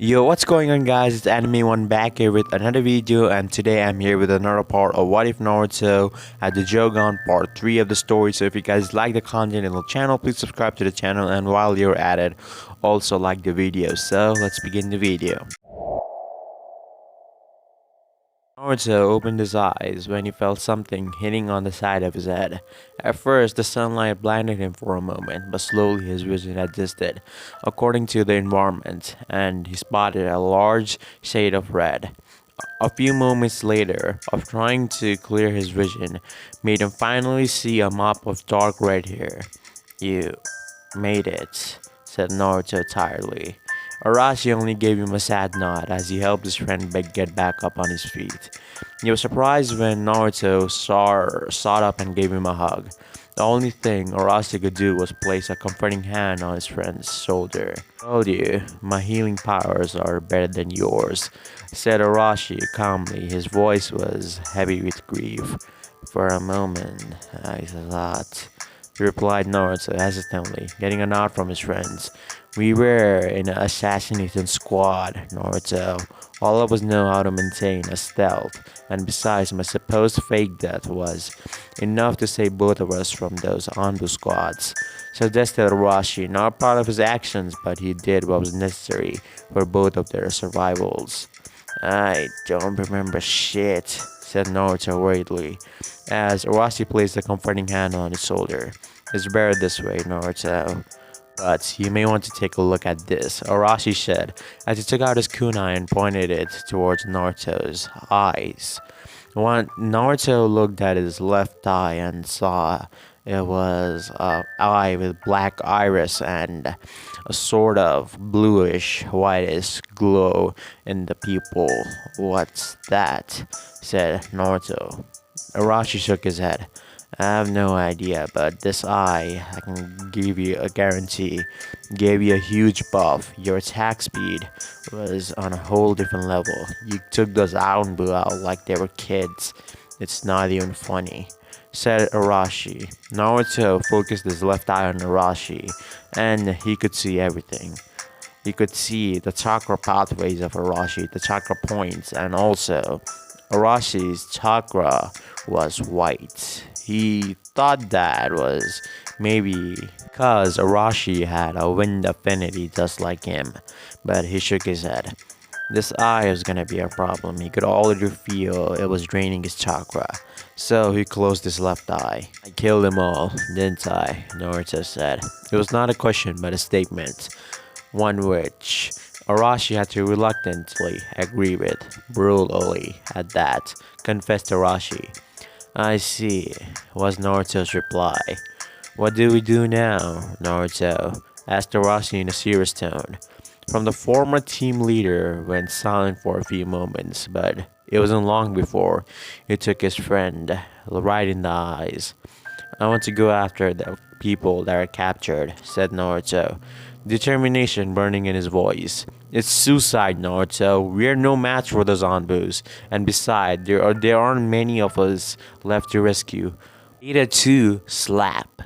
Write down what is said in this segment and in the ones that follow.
Yo, what's going on guys? It's Anime One back here with another video, and today I'm here with another part of What If Naruto at the Jougan part 3 of the story. So if you guys like the content in the channel, please subscribe to the channel, and while you're at it, also like the video. So let's begin the video. Naruto opened his eyes when he felt something hitting on the side of his head. At first, the sunlight blinded him for a moment, but slowly his vision adjusted according to the environment, and he spotted a large shade of red. A few moments later, of trying to clear his vision, made him finally see a mop of dark red hair. "You made it," said Naruto tiredly. Arashi only gave him a sad nod as he helped his friend get back up on his feet. He was surprised when Naruto sat up and gave him a hug. The only thing Arashi could do was place a comforting hand on his friend's shoulder. "I told you, my healing powers are better than yours," said Arashi calmly. His voice was heavy with grief. "For a moment, I thought," replied Naruto hesitantly, getting a nod from his friends. "We were in an assassination squad, Naruto. All of us know how to maintain a stealth, and besides, my supposed fake death was enough to save both of us from those Anbu squads," suggested Arashi, not proud of his actions, but he did what was necessary for both of their survivals. "I don't remember shit," said Naruto worriedly, as Arashi placed a comforting hand on his shoulder. "It's better this way, Naruto. But you may want to take a look at this," Arashi said, as he took out his kunai and pointed it towards Naruto's eyes. When Naruto looked at his left eye and saw it was an eye with black iris and a sort of bluish whitish glow in the pupil. "What's that?" said Naruto. Arashi shook his head. "I have no idea, but this eye, I can give you a guarantee, gave you a huge buff. Your attack speed was on a whole different level. You took those Aonbu out like they were kids. It's not even funny," said Arashi. Naruto focused his left eye on Arashi, and he could see everything. He could see the chakra pathways of Arashi, the chakra points, and also Arashi's chakra was white. He thought that was maybe because Arashi had a wind affinity just like him, but he shook his head. This eye was gonna be a problem. He could already feel it was draining his chakra, so he closed his left eye. "I killed them all, didn't I?" Naruto said. It was not a question but a statement, one which Arashi had to reluctantly agree with. "Brutally at that," confessed Arashi. "I see," was Naruto's reply. "What do we do now, Naruto?" asked Arashi in a serious tone. From the former team leader went silent for a few moments, but it wasn't long before he took his friend right in the eyes. "I want to go after the people that are captured," said Naruto, determination burning in his voice. "It's suicide, Naruto. We're no match for those Anbus, and besides, there aren't many of us left to rescue. Ada too, slap.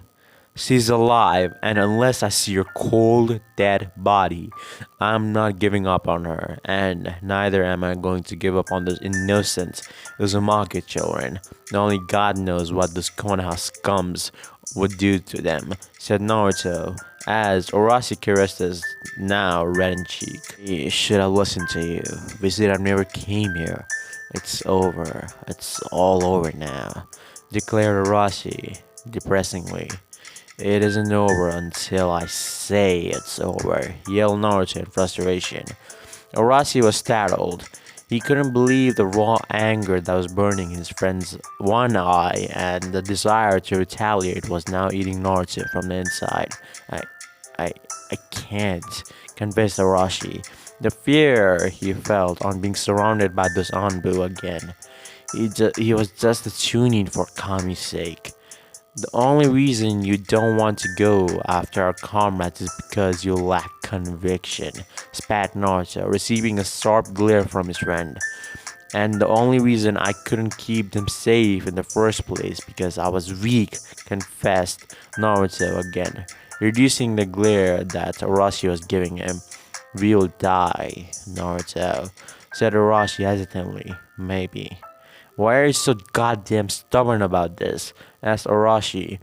She's alive, and unless I see your cold, dead body, I'm not giving up on her, and neither am I going to give up on those innocent Uzumaki children. Only God knows what those Konoha scums would do to them," said Naruto, as Arashi caressed his now reddened cheek. "We should have listened to you. We should have never came here. It's over. It's all over now," declared Arashi depressingly. "It isn't over until I say it's over," yelled Naruto in frustration. Arashi was startled. He couldn't believe the raw anger that was burning his friend's one eye, and the desire to retaliate was now eating Naruto from the inside. I, I can't," confessed Arashi. The fear he felt on being surrounded by those Anbu again. He was just tuning for Kami's sake. "The only reason you don't want to go after our comrades is because you lack conviction," spat Naruto, receiving a sharp glare from his friend. "And the only reason I couldn't keep them safe in the first place because I was weak," confessed Naruto again, reducing the glare that Arashi was giving him. We'll die, Naruto, said Orochi hesitantly. Maybe. Why are you so goddamn stubborn about this? Asked Orochi,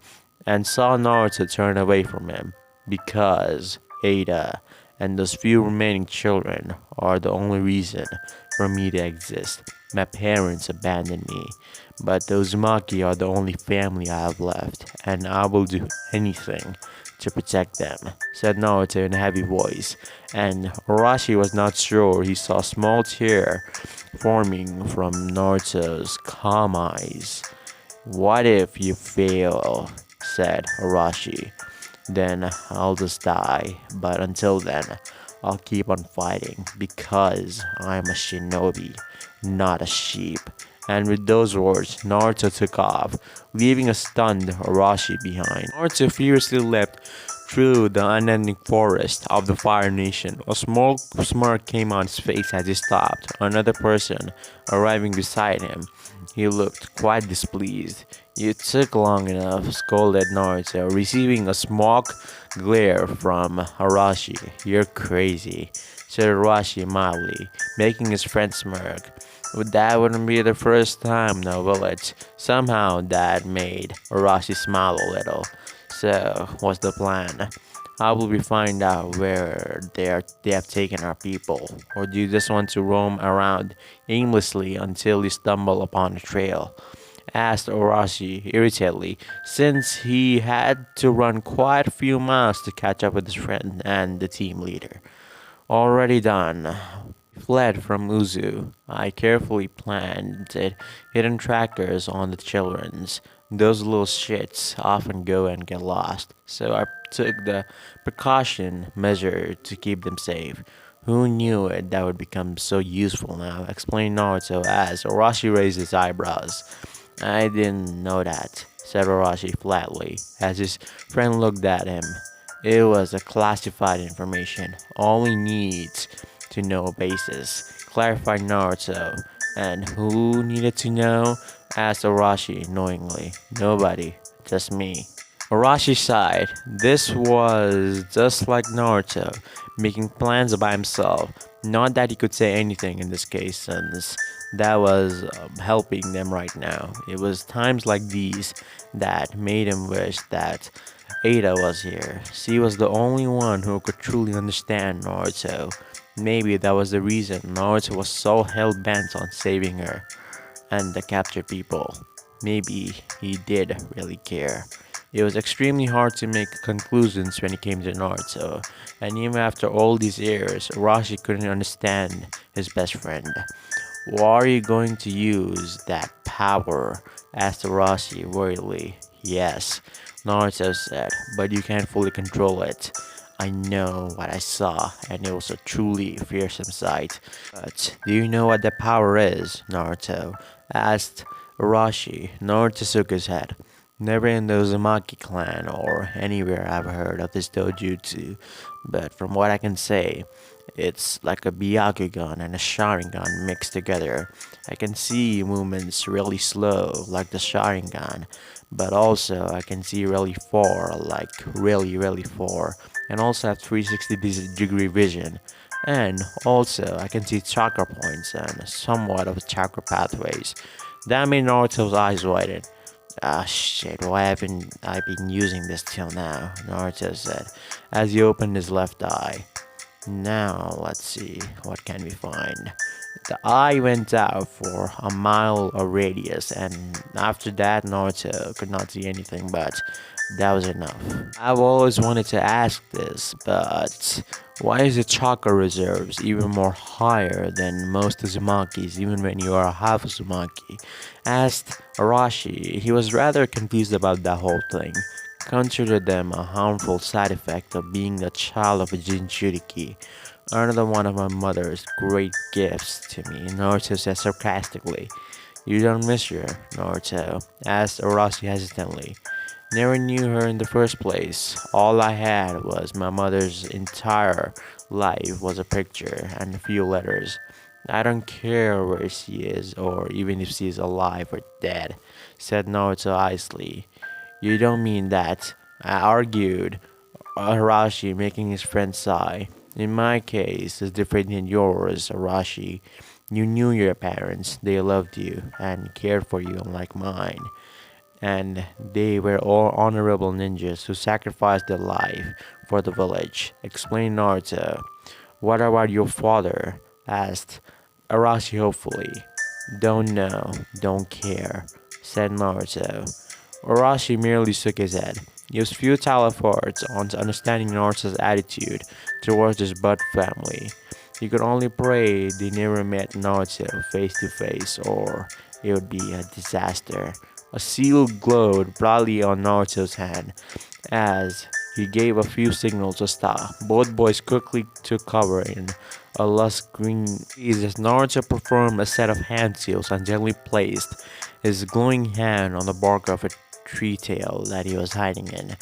and saw Naruto turn away from him. Because Ada and those few remaining children are the only reason for me to exist. My parents abandoned me, but those Maki are the only family I have left, and I will do anything to protect them, said Naruto in a heavy voice, and Orochi was not sure he saw a small tear forming from Naruto's calm eyes. What if you fail? Said Orochi. Then I'll just die, but until then, I'll keep on fighting because I'm a shinobi, not a sheep. And with those words, Naruto took off, leaving a stunned Orochi behind. Naruto furiously leapt through the unending forest of the Fire Nation. A small smirk came on his face as he stopped another person arriving beside him. He looked quite displeased. "You took long enough," scolded Naruto, receiving a smoke glare from Arashi. "You're crazy," said Arashi mildly, making his friend smirk. But that wouldn't be the first time, now will it? Somehow that made Arashi smile a little. "So, what's the plan? How will we find out where they have taken our people? Or do you just want to roam around aimlessly until you stumble upon a trail?" Asked Orochi irritatedly, since he had to run quite a few miles to catch up with his friend and the team leader. "Already done. Fled from Uzu. I carefully planted hidden trackers on the children's. Those little shits often go and get lost, so I took the precaution measure to keep them safe. Who knew it that would become so useful now?" explained Naruto as Orochi raised his eyebrows. "I didn't know that," said Orochi flatly, as his friend looked at him. "It was a classified information. Only needs to know basis," clarified Naruto. "And who needed to know?" asked Orochi knowingly. "Nobody, just me." Orochi sighed. This was just like Naruto, making plans by himself. Not that he could say anything in this case, since that was helping them right now. It was times like these that made him wish that Ada was here. She was the only one who could truly understand Naruto. Maybe that was the reason Naruto was so hell bent on saving her and the captured people. Maybe he did really care. It was extremely hard to make conclusions when it came to Naruto, and even after all these years, Orochi couldn't understand his best friend. "What are you going to use that power?" asked Orochi worriedly. "Yes," Naruto said, "but you can't fully control it. I know what I saw, and it was a truly fearsome sight." "But do you know what the power is?" Naruto asked Orochi. Naruto shook his head. "Never in the Uzumaki clan or anywhere I've heard of this dojutsu, but from what I can say, it's like a Byakugan and a Sharingan mixed together. I can see movements really slow, like the Sharingan, but also I can see really far, like really far, and also have 360-degree vision. And also, I can see chakra points and somewhat of chakra pathways." That made Naruto's eyes widen. "Ah shit, why haven't I been using this till now?" Naruto said, as he opened his left eye. "Now, let's see, what can we find?" The eye went out for a mile of radius, and after that, Naruto could not see anything, but that was enough. "I've always wanted to ask this, but why is the chakra reserves even more higher than most Uzumakis, even when you are a half Uzumaki?" asked Arashi. He was rather confused about that whole thing. Considered them a harmful side effect of being a child of a Jinchuriki. "Another one of my mother's great gifts to me," Naruto said sarcastically. "You don't miss her, Naruto?" asked Orochi hesitantly. "Never knew her in the first place. All I had was my mother's entire life was a picture and a few letters. I don't care where she is, or even if she is alive or dead," said Naruto icily. "You don't mean that?" I argued, Arashi, making his friend sigh. In my case, it's different than yours, Arashi. You knew your parents, they loved you and cared for you, unlike mine. And they were all honorable ninjas who sacrificed their life for the village, explained Naruto. What about your father? Asked Arashi hopefully. Don't know, don't care, said Naruto. Arashi merely shook his head. He was futile efforts on understanding Naruto's attitude towards his blood family. He could only pray they never met Naruto face to face, or it would be a disaster. A seal glowed brightly on Naruto's hand as he gave a few signals to stop. Both boys quickly took cover in a lush green trees as Naruto performed a set of hand seals and gently placed his glowing hand on the bark of a tree tail that he was hiding in.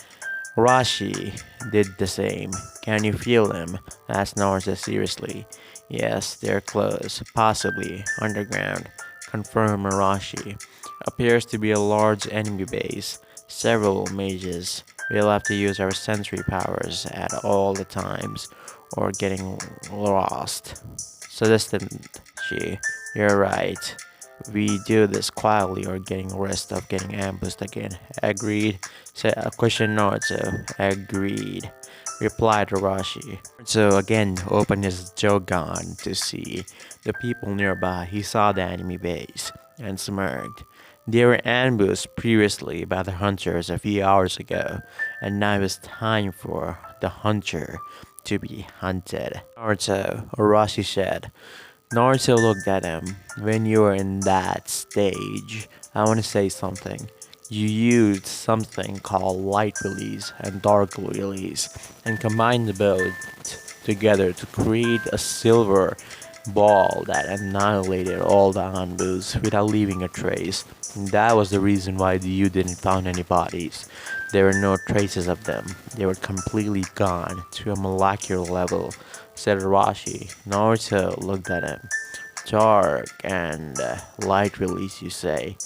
Rashi did the same. Can you feel them? Asked Naruto seriously. Yes, they're close, possibly underground, confirmed Arashi. Appears to be a large enemy base. Several mages. We'll have to use our sensory powers at all the times, or getting lost. Suggested she. You're right. We do this quietly or getting risk of getting ambushed again. Agreed. Said a question Naruto. Agreed. Replied Arashi. So again opened his jougan to see the people nearby. He saw the enemy base and smirked. They were ambushed previously by the hunters a few hours ago, and now it's time for the hunter to be hunted. Naruto, Arashi said. Naruto looked at him. When you were in that stage, I want to say something. You used something called light release and dark release and combined the both together to create a silver ball that annihilated all the Hanbus without leaving a trace. And that was the reason why you didn't find any bodies. There were no traces of them. They were completely gone to a molecular level, said Arashi. Naruto looked at him. Dark and light release, you say?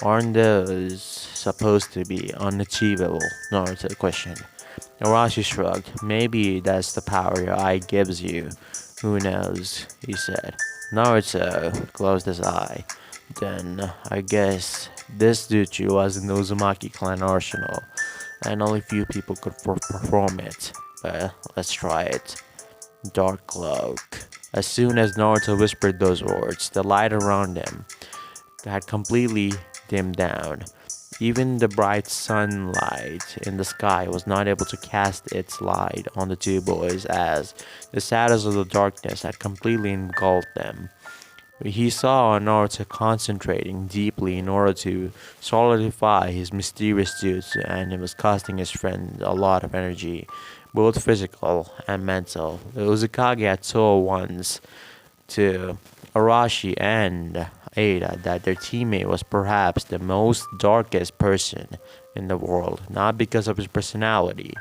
Aren't those supposed to be unachievable? Naruto questioned. Arashi shrugged. Maybe that's the power your eye gives you. Who knows? He said. Naruto closed his eye. Then I guess this jutsu was in the Uzumaki clan arsenal, and only few people could perform it. But let's try it. Dark cloak. As soon as Naruto whispered those words, the light around him had completely dimmed down. Even the bright sunlight in the sky was not able to cast its light on the two boys as the shadows of the darkness had completely engulfed them. He saw Naruto concentrating deeply in order to solidify his mysterious jutsu, and it was costing his friend a lot of energy, both physical and mental. The Uzukage had told once to Arashi and Ada that their teammate was perhaps the most darkest person in the world, not because of his personality,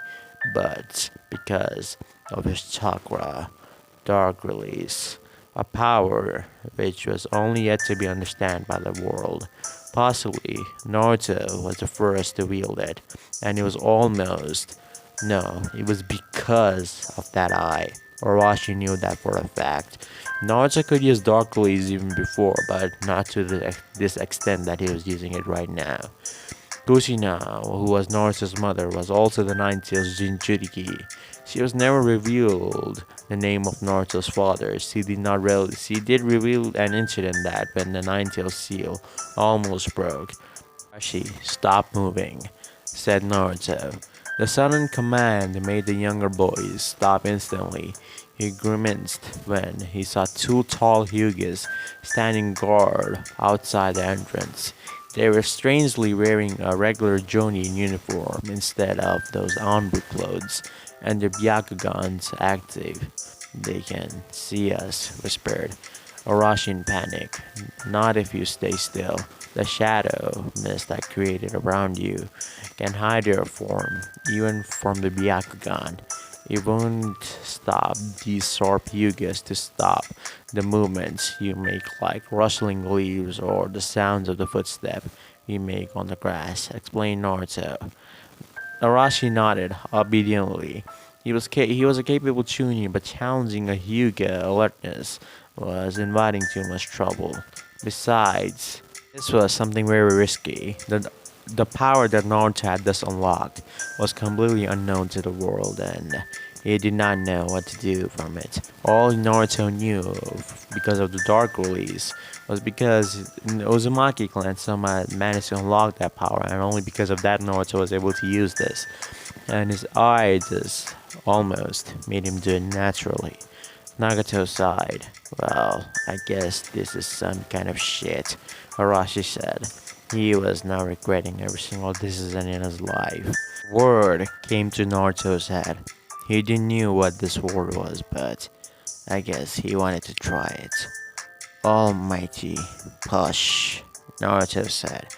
but because of his chakra, dark release, a power which was only yet to be understood by the world. Possibly, Naruto was the first to wield it, and it was almost, no, it was because of that eye. Orochi knew that for a fact. Naruto could use Dark Release even before, but not to this extent that he was using it right now. Kushina, who was Naruto's mother, was also the Nine-Tails Jinchuriki. She was never revealed the name of Naruto's father. She did reveal an incident that when the Nine-Tails seal almost broke. She stopped moving, said Naruto. The sudden command made the younger boys stop instantly. He grimaced when he saw two tall Hyugas standing guard outside the entrance. They were strangely wearing a regular Jonin uniform instead of those Anbu clothes, and their Byakugans active. They can see us, whispered Arashi in panic. Not if you stay still. The shadow mist that created around you can hide your form, even from the Byakugan. It won't stop these sharp yugas to stop the movements you make, like rustling leaves or the sounds of the footstep you make on the grass, explained Naruto. Arashi nodded obediently. He was a capable Chunin, but challenging a Hyuga alertness was inviting too much trouble. Besides, this was something very risky. The power that Naruto had thus unlocked was completely unknown to the world, and he did not know what to do from it. All Naruto knew, because of the Dark Release, was because in the Uzumaki clan somehow managed to unlock that power, and only because of that Naruto was able to use this. And his eye just almost made him do it naturally. Nagato sighed. Well, I guess this is some kind of shit, Arashi said. He was now regretting every single decision in his life. Word came to Naruto's head. He didn't knew what this word was, but I guess he wanted to try it. Almighty push, Naruto said.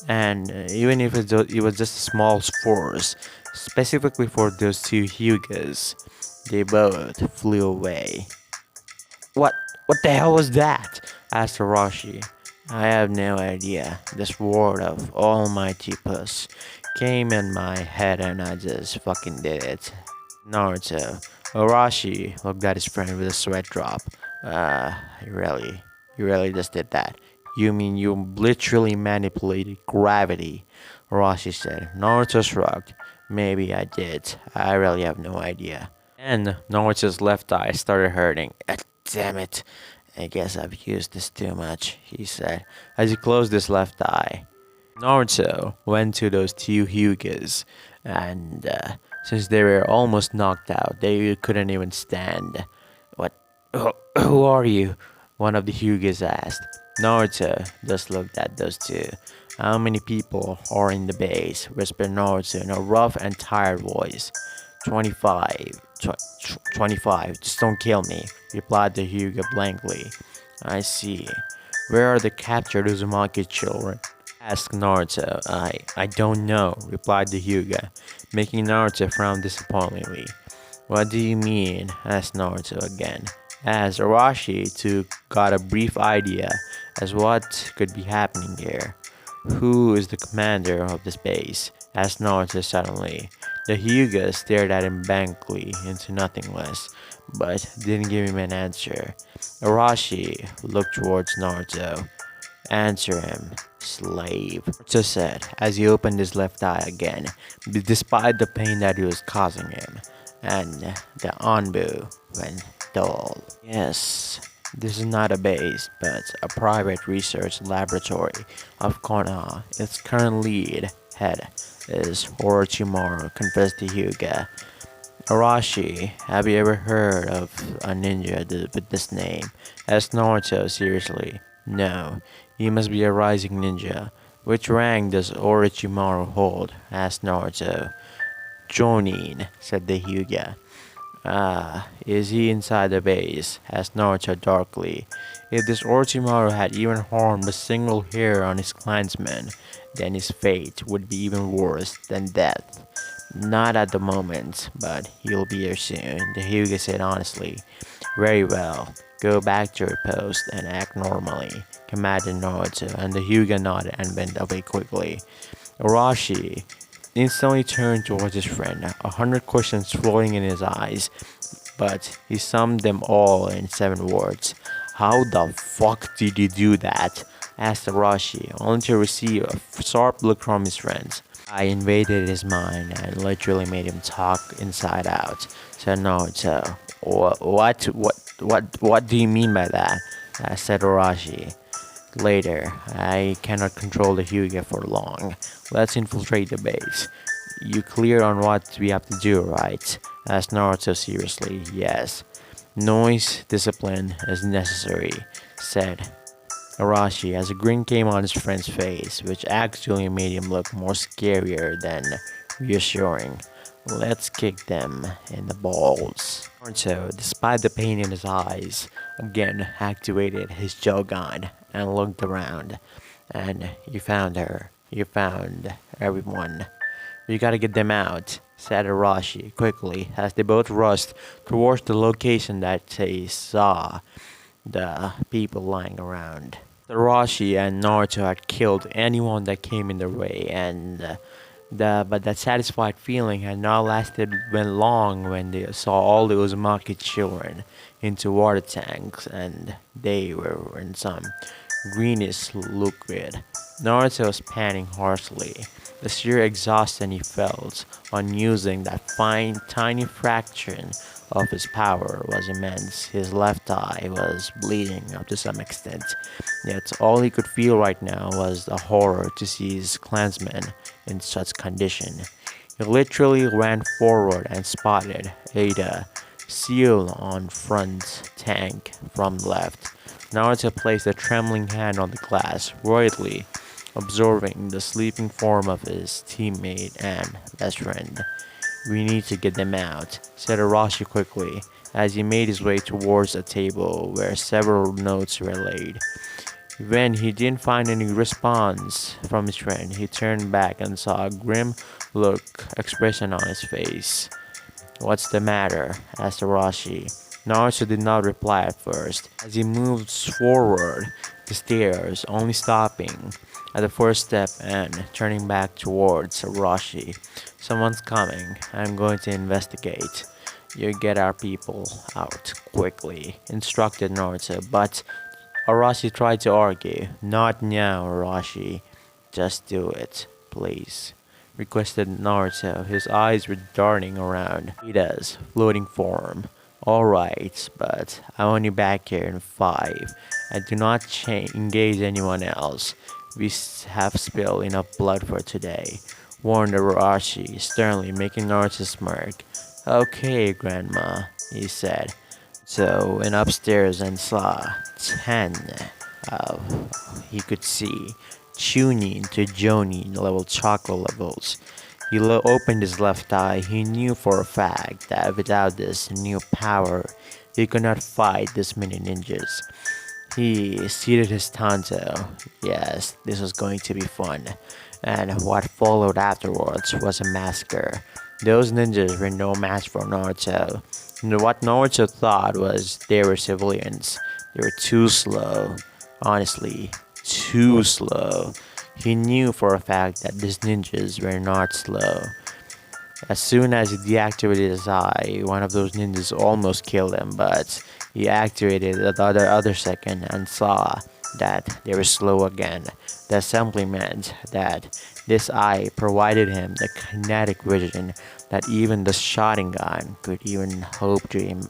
And even if it was just a small force, specifically for those two Hyugas, they both flew away. What what the hell was that? Asked Hiroshi. I have no idea. This word of almighty puss came in my head and I just fucking did it. Naruto. Hiroshi looked at his friend with a sweat drop. Uh, you really, you really just did that. You mean you literally manipulated gravity? Hiroshi said. Naruto shrugged. Maybe I did. I really have no idea. And Naruto's left eye started hurting. Damn it. I guess I've used this too much, he said, as he closed his left eye. Naruto went to those two Hyugas, and since they were almost knocked out, they couldn't even stand. What? Who are you? One of the Hyugas asked. Naruto just looked at those two. How many people are in the base? Whispered Naruto in a rough and tired voice. 25. 25. Just don't kill me, replied the Hyuga blankly. I see. Where are the captured Uzumaki children? Asked Naruto. I don't know, replied the Hyuga, making Naruto frown disappointingly. What do you mean? Asked Naruto again, as Arashi too got a brief idea as what could be happening here. Who is the commander of this base? Asked Naruto suddenly. The Hyuga stared at him blankly into nothingness, but didn't give him an answer. Arashi looked towards Naruto. Answer him, slave, Naruto said as he opened his left eye again, despite the pain that it was causing him, and the Anbu went dull. Yes, this is not a base, but a private research laboratory of Konoha. Its current head is Orochimaru, confessed to Hyuga. Arashi, have you ever heard of a ninja with this name? Asked Naruto seriously. No, he must be a rising ninja. Which rank does Orochimaru hold? Asked Naruto. Jonin, said the Hyuga. Ah, is he inside the base? Asked Naruto darkly. If this Orochimaru had even harmed a single hair on his clansmen, then his fate would be even worse than death. Not at the moment, but he'll be here soon, the Hyuga said honestly. Very well, go back to your post and act normally, commanded Naruto, and the Hyuga nodded and went away quickly. Arashi instantly turned towards his friend, 100 questions floating in his eyes, but he summed them all in 7 words. How the fuck did you do that? Asked Arashi, only to receive a sharp look from his friends. I invaded his mind and literally made him talk inside out, said Naruto. What do you mean by that? Said Arashi. Later, I cannot control the Hyuga for long. Let's infiltrate the base. You clear on what we have to do, right? Asked Naruto seriously. Yes. Noise discipline is necessary, said Arashi as a grin came on his friend's face, which actually made him look more scarier than reassuring. Let's kick them in the balls. Naruto, despite the pain in his eyes, again activated his jougan and looked around. And you found her. You found everyone. You gotta get them out, said Arashi quickly as they both rushed towards the location that they saw the people lying around. Arashi and Naruto had killed anyone that came in their way, and But that satisfied feeling had not lasted long when they saw all the Uzumaki children into water tanks and they were in some greenish liquid. Naruto was panting harshly. The sheer exhaustion he felt on using that tiny fraction of his power was immense. His left eye was bleeding up to some extent, yet all he could feel right now was the horror to see his clansmen in such condition. He literally ran forward and spotted Ada seal on front tank from left. Naruto placed a trembling hand on the glass, worriedly observing the sleeping form of his teammate and best friend. "We need to get them out," said Arashi quickly, as he made his way towards a table where several notes were laid. When he didn't find any response from his friend, he turned back and saw a grim look expression on his face. "What's the matter?" asked Arashi. Naruto did not reply at first, as he moved forward the stairs, only stopping at the first step and turning back towards Arashi. "Someone's coming. I'm going to investigate. You get our people out quickly," instructed Naruto, but Arashi tried to argue. "Not now, Arashi. Just do it, please," requested Naruto. His eyes were darting around Ida's floating form. "Alright, but I want you back here in 5. And do not engage anyone else. We have spilled enough blood for today," warned Arashi, sternly, making Naruto smirk. "Okay, Grandma," he said. So went upstairs and saw 10 of he could see Chunin to Jonin level chakra levels. He opened his left eye. He knew for a fact that without this new power, he could not fight this many ninjas. He seated his tanto. Yes, this was going to be fun. And what followed afterwards was a massacre. Those ninjas were no match for Naruto. What Naruto thought was they were civilians. They were too slow. Honestly, too slow. He knew for a fact that these ninjas were not slow. As soon as he deactivated his eye, one of those ninjas almost killed him, but he activated the other second and saw that they were slow again. That simply meant that this eye provided him the kinetic vision that even the Sharingan could even hope to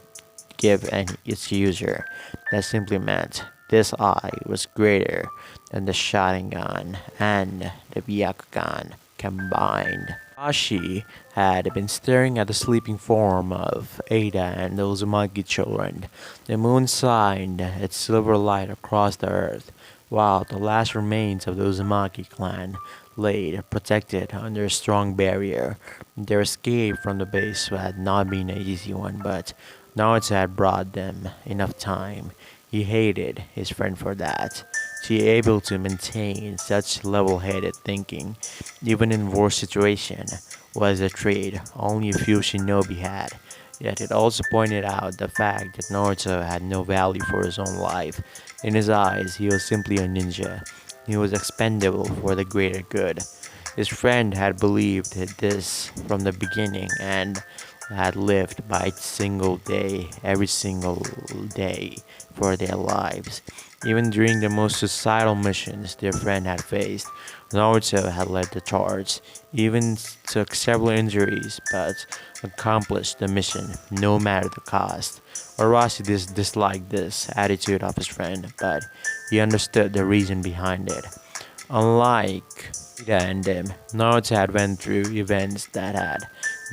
give its user. That simply meant this eye was greater than the Sharingan and the Byakugan combined. Ashi had been staring at the sleeping form of Ada and the Uzumaki children. The moon shined its silver light across the earth, while the last remains of the Uzumaki clan lay protected under a strong barrier. Their escape from the base had not been an easy one, but Naruto had brought them enough time. He hated his friend for that. To be able to maintain such level-headed thinking, even in worse situation, was a trait only a few shinobi had. Yet it also pointed out the fact that Naruto had no value for his own life. In his eyes, he was simply a ninja. He was expendable for the greater good. His friend had believed this from the beginning and had lived by each single day, every single day, for their lives. Even during the most suicidal missions their friend had faced, Naruto had led the charge, even took several injuries, but accomplished the mission no matter the cost. Arashi disliked this attitude of his friend, but he understood the reason behind it. Unlike Ida and him, Naruto had went through events that had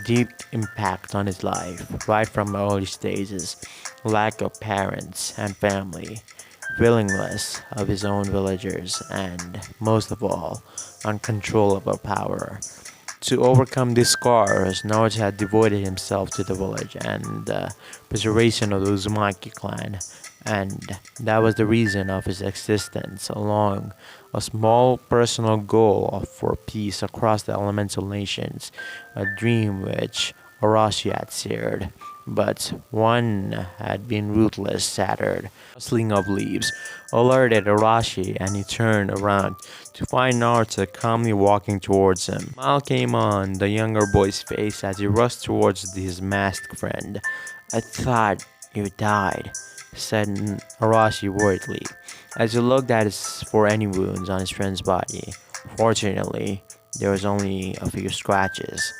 deep impact on his life, right from early stages: lack of parents and family, willingness of his own villagers, and most of all, uncontrollable power. To overcome these scars, Naruto had devoted himself to the village and the preservation of the Uzumaki clan, and that was the reason of his existence, along a small personal goal for peace across the elemental nations, a dream which Arashi had shared. but one had been ruthless, shattered. Rustling of leaves alerted Arashi, and he turned around to find Naruto calmly walking towards him. A smile came on the younger boy's face as he rushed towards his masked friend. "I thought you died," said Arashi worriedly, as he looked at his for any wounds on his friend's body. Fortunately, there was only a few scratches.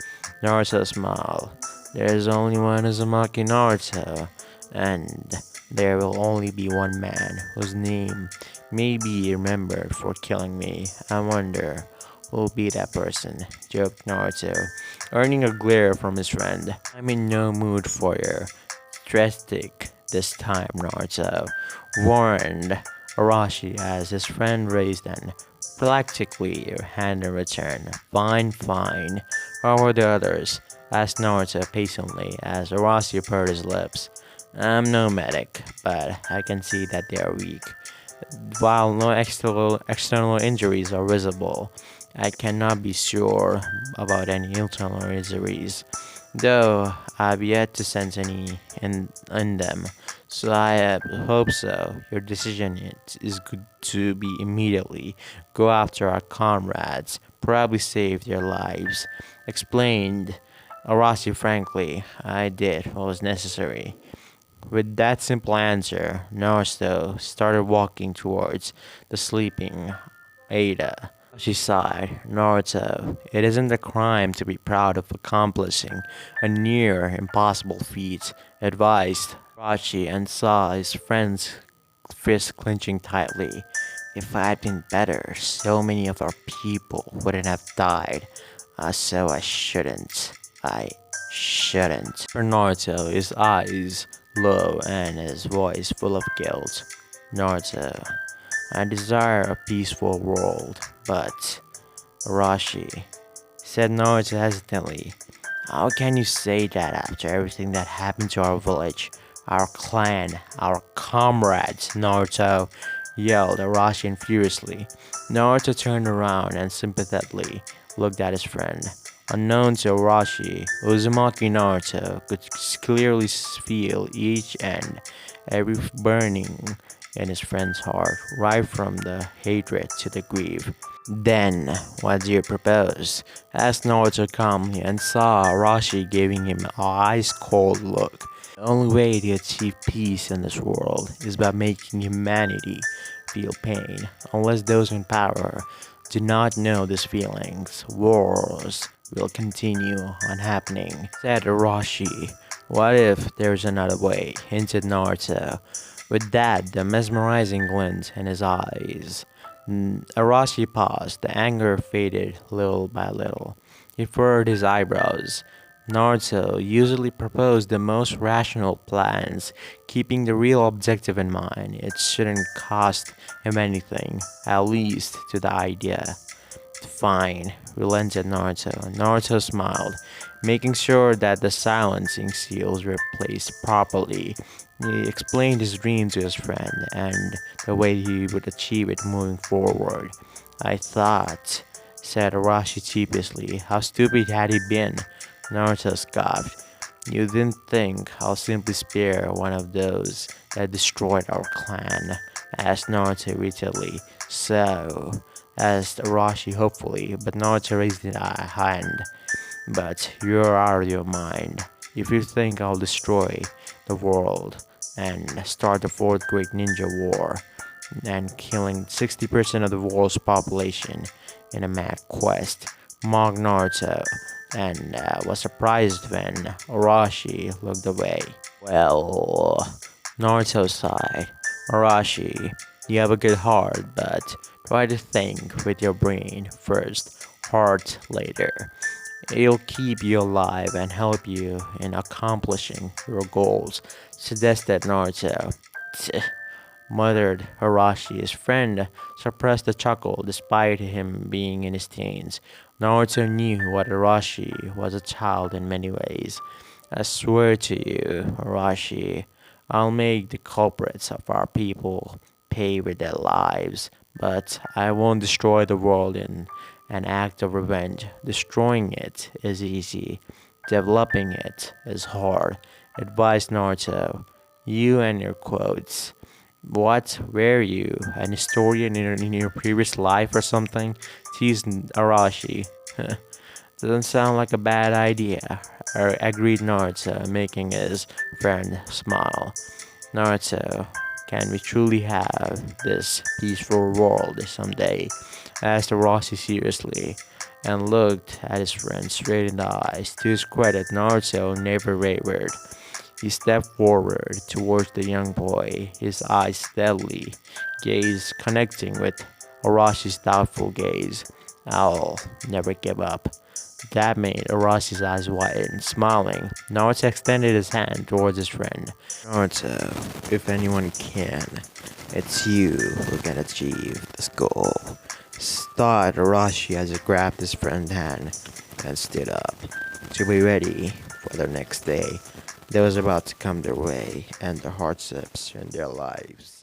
Naruto smiled. "There is only one Uzumaki Naruto, and there will only be one man whose name may be remembered for killing me. I wonder who will be that person," joked Naruto, earning a glare from his friend. "I'm in no mood for your drastic this time, Naruto," warned Arashi as his friend raised an practically hand in return. "Fine, fine. How are the others?" asked Naruto patiently as Arashi purred his lips. "I'm no medic, but I can see that they are weak. While no external injuries are visible, I cannot be sure about any internal injuries, though I've yet to sense any in them. So I hope so. Your decision is good to be immediately go after our comrades, probably save their lives," explained Arashi frankly. "I did what was necessary." With that simple answer, Naruto started walking towards the sleeping Ada. She sighed. "Naruto, it isn't a crime to be proud of accomplishing a near impossible feat," advised Rachi, and saw his friend's fist clenching tightly. "If I had been better, so many of our people wouldn't have died. So I shouldn't. I shouldn't." For Naruto, his eyes low and his voice full of guilt. "Naruto, I desire a peaceful world, but Arashi," said Naruto hesitantly, "how can you say that after everything that happened to our village, our clan, our comrades?" Naruto yelled Arashi furiously. Naruto turned around and sympathetically looked at his friend. Unknown to Arashi, Uzumaki Naruto could clearly feel each and every burning in his friend's heart, right from the hatred to the grief. "Then, what do you propose?" asked Naruto calmly, and saw Arashi giving him an ice-cold look. "The only way to achieve peace in this world is by making humanity feel pain. Unless those in power do not know these feelings, wars will continue on happening," said Arashi. "What if there's another way?" hinted Naruto, with that the mesmerizing glint in his eyes. Arashi paused. The anger faded little by little. He furrowed his eyebrows. Naruto usually proposed the most rational plans, keeping the real objective in mind. It shouldn't cost him anything, at least to the idea. "Fine," relented Naruto. Naruto smiled, making sure that the silencing seals were placed properly. He explained his dream to his friend and the way he would achieve it moving forward. "I thought," said Arashi sheepishly. How stupid had he been? Naruto scoffed. "You didn't think I'll simply spare one of those that destroyed our clan?" asked Naruto irritably. "So," asked Arashi hopefully, but Naruto raised his hand. "But you're out of your mind. If you think I'll destroy the world and start the fourth great ninja war and killing 60% of the world's population in a mad quest," mocked Naruto, and was surprised when Arashi looked away. "Well," Naruto sighed. "Arashi, you have a good heart, but try to think with your brain first, heart later. It'll keep you alive and help you in accomplishing your goals," suggested Naruto. "Tch," muttered Arashi. His friend suppressed a chuckle despite him being in his teens. Naruto knew what Arashi was a child in many ways. "I swear to you, Arashi, I'll make the culprits of our people pay with their lives, but I won't destroy the world in an act of revenge. Destroying it is easy, developing it is hard, advised Naruto. You and your quotes. What were you, an historian in your previous life or something? Teased Arashi. Doesn't sound like a bad idea, agreed Naruto, making his friend smile. Naruto, can we truly have this peaceful world someday? Asked Rossi seriously, and looked at his friend straight in the eyes. To his credit, Naruto never wavered. He stepped forward towards the young boy, his eyes steadily, gaze connecting with Arashi's doubtful gaze. I'll never give up. That made Arashi's eyes widen. Smiling, Naruto extended his hand towards his friend. Naruto, if anyone can, it's you who can achieve this goal. Thought Arashi as he grabbed his friend's hand and stood up to be ready for the next day that was about to come their way and the hardships in their lives.